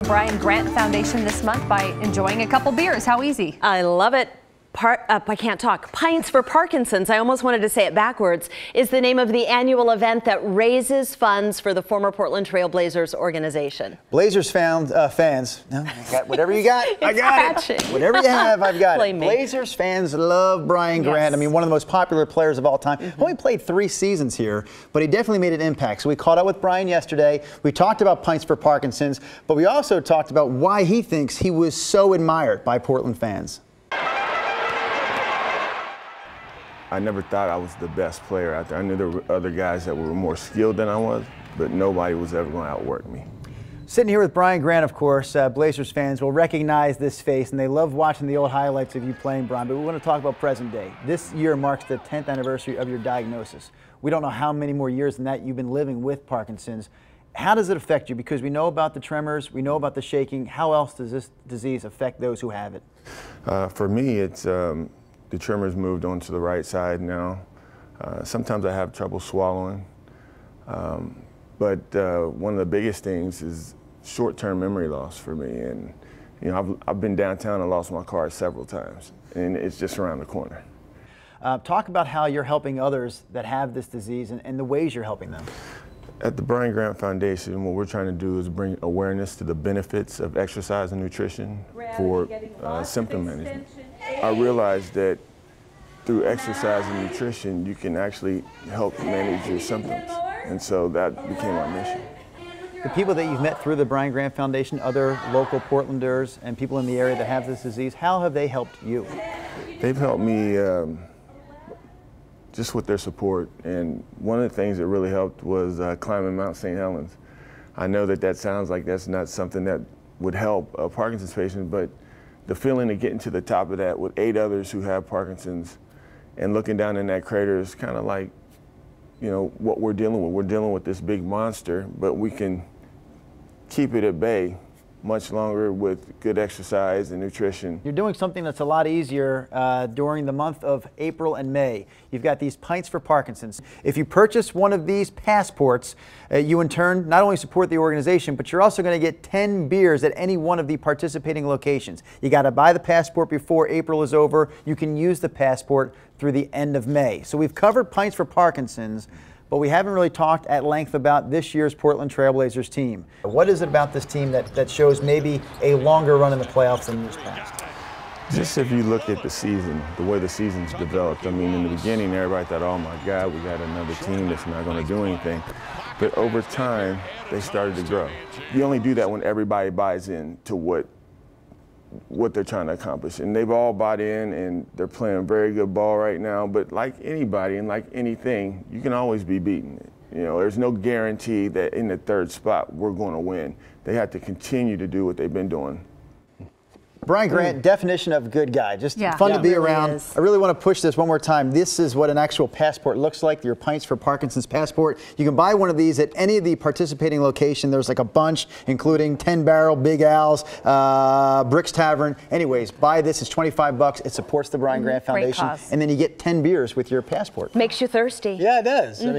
Brian Grant Foundation this month by enjoying a couple beers. How easy? I love it. I can't talk. Pints for Parkinsons, I almost wanted to say it backwards, is the name of the annual event that raises funds for the former Portland Trail Blazers organization. Blazers fans, no, got whatever you got, I got it. Whatever you have, I've got it. Blazers fans love Brian Grant. I mean, one of the most popular players of all time. Only played 3 seasons here, but he definitely made an impact. So we caught up with Brian yesterday. We talked about Pints for Parkinsons, but we also talked about why he thinks he was so admired by Portland fans. I never thought I was the best player out there. I knew there were other guys that were more skilled than I was, but nobody was ever going to outwork me. Sitting here with Brian Grant, of course, Blazers fans will recognize this face, and they love watching the old highlights of you playing, Brian, but we want to talk about present day. This year marks the 10th anniversary of your diagnosis. We don't know how many more years than that you've been living with Parkinson's. How does it affect you? Because we know about the tremors, we know about the shaking. How else does this disease affect those who have it? For me, it's the tremors moved onto the right side now. Sometimes I have trouble swallowing. But one of the biggest things is short-term memory loss for me. And you know, I've been downtown and lost my car several times, and it's just around the corner. Talk about how you're helping others that have this disease and the ways you're helping them. At the Brian Grant Foundation, what we're trying to do is bring awareness to the benefits of exercise and nutrition for symptom management. I realized that through exercise and nutrition, you can actually help manage your symptoms. And so that became our mission. The people that you've met through the Brian Grant Foundation, other local Portlanders and people in the area that have this disease, how have they helped you? They've helped me just with their support. And one of the things that really helped was climbing Mount St. Helens. I know that that sounds like that's not something that would help a Parkinson's patient, but the feeling of getting to the top of that with 8 others who have Parkinson's and looking down in that crater is kind of like, you know, what we're dealing with. We're dealing with this big monster, but we can keep it at bay much longer with good exercise and nutrition. You're doing something that's a lot easier during the month of April and May. You've got these Pints for Parkinsons. If you purchase one of these passports, you in turn not only support the organization, but you're also going to get 10 beers at any one of the participating locations. You got to buy the passport before April is over. You can use the passport through the end of May. So we've covered Pints for Parkinsons, but we haven't really talked at length about this year's Portland Trail Blazers team. What is it about this team that shows maybe a longer run in the playoffs than years past? Just if you look at the season, the way the season's developed, I mean, in the beginning, everybody thought, oh my God, we got another team that's not going to do anything. But over time, they started to grow. You only do that when everybody buys in to what they're trying to accomplish. And they've all bought in, and they're playing very good ball right now. But like anybody and like anything, you can always be beaten. You know, there's no guarantee that in the 3rd spot we're going to win. They have to continue to do what they've been doing. Brian Grant, definition of good guy. Just fun to be around. I really want to push this one more time. This is what an actual passport looks like, your Pints for Parkinson's passport. You can buy one of these at any of the participating locations. There's like a bunch, including 10 Barrel, Big Al's, Brick's Tavern. Anyways, buy this. It's $25. It supports the Brian Grant Foundation. And then you get 10 beers with your passport. Makes you thirsty. Yeah, it does. I mean,